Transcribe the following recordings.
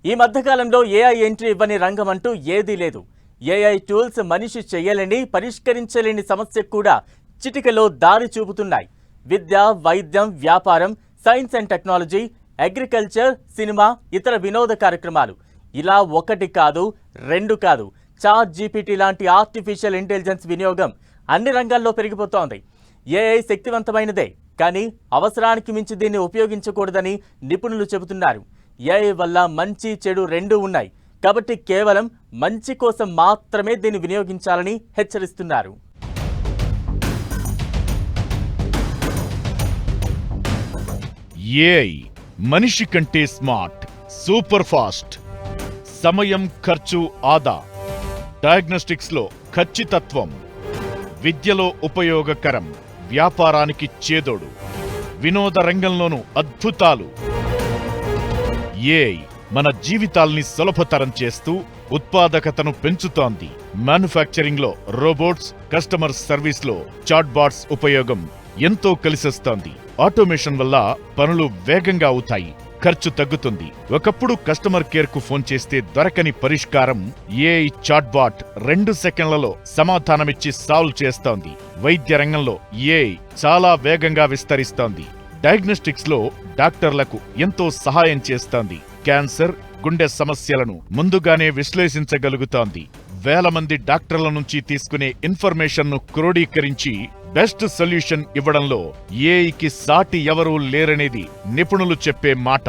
ఈ మధ్యకాలంలో AI entry ఇవ్వని రంగం అంటూ ఏదీ లేదు. ఏఐ టూల్స్ మనిషి చేయలేని, పరిష్కరించలేని సమస్యకు కూడా చిటికలో దారి చూపుతున్నాయి. విద్య, వైద్యం, వ్యాపారం, science and technology, agriculture, cinema, ఇతర వినోద కార్యక్రమాలు ఇలా ఒకటి కాదు, రెండు కాదు, చాట్ జీపీటీ లాంటి ఆర్టిఫిషియల్ ఇంటెలిజెన్స్ వినియోగం అన్ని రంగాల్లో పెరిగిపోతోంది. ఏఐ శక్తివంతమైనదే, కానీ అవసరానికి మించి దీన్ని ఉపయోగించకూడదని నిపుణులు చెబుతున్నారు. ఏఐ వల్ల మంచి, చెడు రెండూ ఉన్నాయి. కాబట్టి కేవలం మంచి కోసం మాత్రమే దీన్ని వినియోగించాలని హెచ్చరిస్తున్నారు. ఏఐ మనిషి కంటే స్మార్ట్, సూపర్ ఫాస్ట్, సమయం, ఖర్చు ఆదా, డయాగ్నోస్టిక్స్ లో ఖచ్చితత్వం, విద్యలో ఉపయోగకరం, వ్యాపారానికి చేదోడు, వినోద రంగంలోనూ అద్భుతాలు. ఏఐ మన జీవితాల్ని సులభతరం చేస్తూ ఉత్పాదకతను పెంచుతోంది. మ్యానుఫ్యాక్చరింగ్ లో రోబోట్స్, కస్టమర్ సర్వీస్ లో చాట్ బాట్స్ ఉపయోగం ఎంతో కలిసొస్తోంది. ఆటోమేషన్ వల్ల పనులు వేగంగా అవుతాయి, ఖర్చు తగ్గుతుంది. ఒకప్పుడు కస్టమర్ కేర్ కు ఫోన్ చేస్తే దొరకని పరిష్కారం ఏఐ చాట్ బాట్ 2 సెకండ్లలో సమాధానమిచ్చి సాల్వ్ చేస్తోంది. వైద్య రంగంలో ఏఐ చాలా వేగంగా విస్తరిస్తోంది. డయాగ్నోస్టిక్స్ లో డాక్టర్లకు ఎంతో సహాయం చేస్తోంది. క్యాన్సర్, గుండె సమస్యలను ముందుగానే విశ్లేషించగలుగుతోంది. వేల మంది డాక్టర్ల నుంచి తీసుకునే ఇన్ఫర్మేషన్ ను క్రోడీకరించి బెస్ట్ సొల్యూషన్ ఇవ్వడంలో ఏఐకి సాటి ఎవరూ లేరనేది నిపుణులు చెప్పే మాట.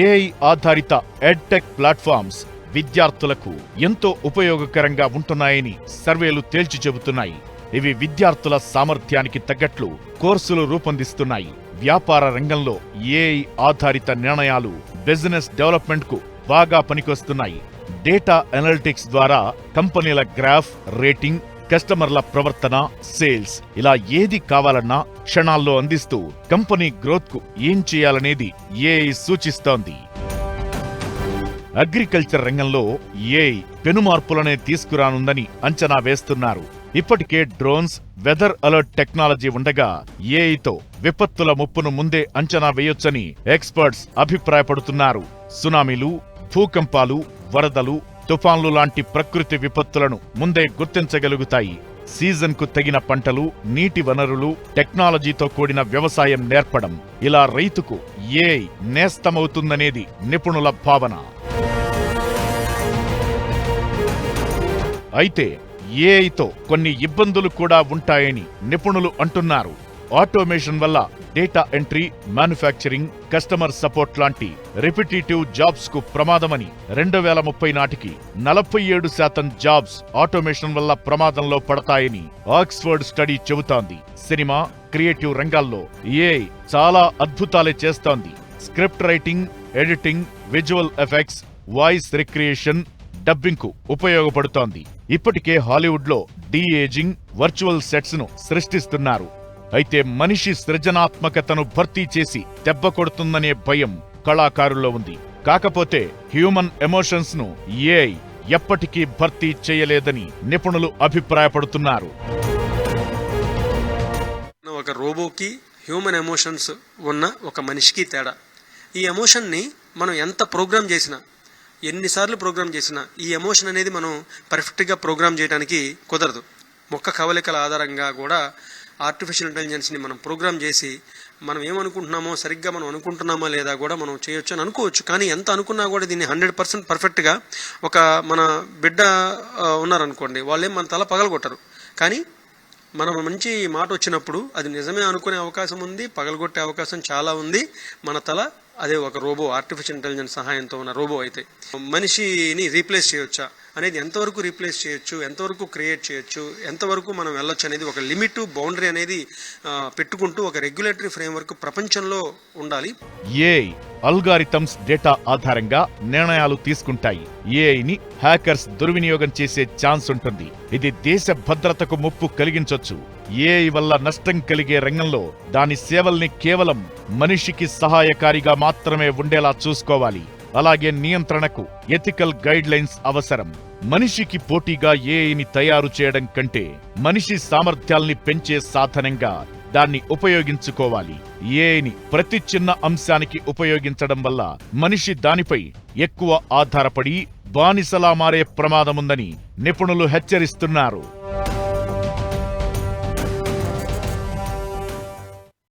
ఏఐ ఆధారిత ఎడ్టెక్ ప్లాట్ఫామ్స్ విద్యార్థులకు ఎంతో ఉపయోగకరంగా ఉంటున్నాయని సర్వేలు తేల్చి చెబుతున్నాయి. ఇవి విద్యార్థుల సామర్థ్యానికి తగ్గట్లు కోర్సులు రూపొందిస్తున్నాయి. వ్యాపార రంగంలో ఏఐ ఆధారిత నిర్ణయాలు బిజినెస్ డెవలప్మెంట్ కు బాగా పనికొస్తున్నాయి. డేటా అనలిటిక్స్ ద్వారా కంపెనీల గ్రాఫ్, రేటింగ్, కస్టమర్ల ప్రవర్తన, సేల్స్ ఇలా ఏది కావాలన్నా క్షణాల్లో అందిస్తూ కంపెనీ గ్రోత్ కు ఏం చేయాలనేది ఏఐ సూచిస్తోంది. అగ్రికల్చర్ రంగంలో ఏఐ పెనుమార్పులనే తీసుకురానుందని అంచనా వేస్తున్నారు. ఇప్పటికే డ్రోన్స్, వెదర్ అలర్ట్ టెక్నాలజీ ఉండగా ఏఐతో విపత్తుల ముప్పును ముందే అంచనా వేయొచ్చని ఎక్స్పర్ట్స్ అభిప్రాయపడుతున్నారు. సునామీలు, భూకంపాలు, వరదలు, తుఫాన్లు లాంటి ప్రకృతి విపత్తులను ముందే గుర్తించగలుగుతాయి. సీజన్కు తగిన పంటలు, నీటి వనరులు, టెక్నాలజీతో కూడిన వ్యవసాయం నేర్పడం, ఇలా రైతుకు ఏఐ నేస్తమవుతుందనేది నిపుణుల భావన. అయితే ఏఐతో కొన్ని ఇబ్బందులు కూడా ఉంటాయని నిపుణులు అంటున్నారు. ఆటోమేషన్ వల్ల data entry, manufacturing, customer support లాంటి రిపిటేటివ్ జాబ్స్ కు ప్రమాదమని 2030 నాటికి 47% జాబ్స్ ఆటోమేషన్ వల్ల ప్రమాదంలో పడతాయని ఆక్స్ఫర్డ్ స్టడీ చెబుతోంది. సినిమా, క్రియేటివ్ రంగాల్లో ఏఐ చాలా అద్భుతాలే చేస్తోంది. Script writing, editing, visual effects, voice recreation, dubbing కు ఉపయోగపడుతోంది. ఇప్పటికే హాలీవుడ్ లో డీ-ఏజింగ్, వర్చువల్ సెట్స్ ను సృష్టిస్తున్నారు. అయితే మనిషి సృజనాత్మకతను భర్తీ చేసి దెబ్బ కొడుతుందనే భయం కళాకారుల్లో ఉంది. కాకపోతే హ్యూమన్ ఎమోషన్స్ ను ఏఐ ఎప్పటికీ భర్తీ చేయలేదని నిపుణులు అభిప్రాయపడుతున్నారు. ఒక రోబోకి హ్యూమన్ ఎమోషన్స్ ఉన్న ఒక మనిషికి తేడా. ఈ ఎమోషన్ని మనం ఎంత ప్రోగ్రామ్ చేసినా, ఎన్నిసార్లు ప్రోగ్రామ్ చేసినా ఈ ఎమోషన్ అనేది మనం పర్ఫెక్ట్గా ప్రోగ్రామ్ చేయడానికి కుదరదు. మొక్క కవలికల ఆధారంగా కూడా ఆర్టిఫిషియల్ ఇంటెలిజెన్స్ని మనం ప్రోగ్రామ్ చేసి మనం ఏమనుకుంటున్నామో సరిగ్గా మనం అనుకుంటున్నామా లేదా కూడా మనం చేయొచ్చు అని అనుకోవచ్చు. కానీ ఎంత అనుకున్నా కూడా దీన్ని 100% పర్ఫెక్ట్గా ఒక మన బిడ్డ ఉన్నారనుకోండి, వాళ్ళేం మన తల పగలగొట్టరు. కానీ మనం మంచి మాట వచ్చినప్పుడు అది నిజమే అనుకునే అవకాశం ఉంది, పగలగొట్టే అవకాశం చాలా ఉంది. మన తల అదే ఒక రోబో, ఆర్టిఫిషియల్ ఇంటెలిజెన్స్ సహాయంతో ఉన్న రోబో అయితే మనిషిని రీప్లేస్ చేయొచ్చా అనేది, ఎంతవరకు రీప్లేస్ చేయొచ్చు, ఎంతవరకు క్రియేట్ చేయొచ్చు, ఎంతవరకు మనం వెళ్ళొచ్చు అనేది ఒక లిమిట్, బౌండరీ అనేది పెట్టుకుంటూ ఒక రెగ్యులేటరీ ఫ్రేమ్వర్క్ ప్రపంచంలో ఉండాలి. ఏఐ అల్గారిథమ్స్ డేటా ఆధారంగా నిర్ణయాలు తీసుకుంటాయి. ఏఐని హ్యాకర్స్ దుర్వినియోగం చేసే ఛాన్స్ ఉంటుంది. ఇది దేశ భద్రతకు ముప్పు కలిగించొచ్చు. ఏఐ వల్ల నష్టం కలిగే రంగంలో దాని సేవల్ని కేవలం మనిషికి సహాయకారిగా మాత్రమే ఉండేలా చూసుకోవాలి. అలాగే నియంత్రణకు ఎథికల్ గైడ్ లైన్స్ అవసరం. మనిషికి పోటీగా ఏఐని తయారు చేయడం కంటే మనిషి సామర్థ్యాల్ని పెంచే సాధనంగా దాన్ని ఉపయోగించుకోవాలి. ఏఐని ప్రతి చిన్న అంశానికి ఉపయోగించడం వల్ల మనిషి దానిపై ఎక్కువ ఆధారపడి బానిసలా మారే ప్రమాదముందని నిపుణులు హెచ్చరిస్తున్నారు.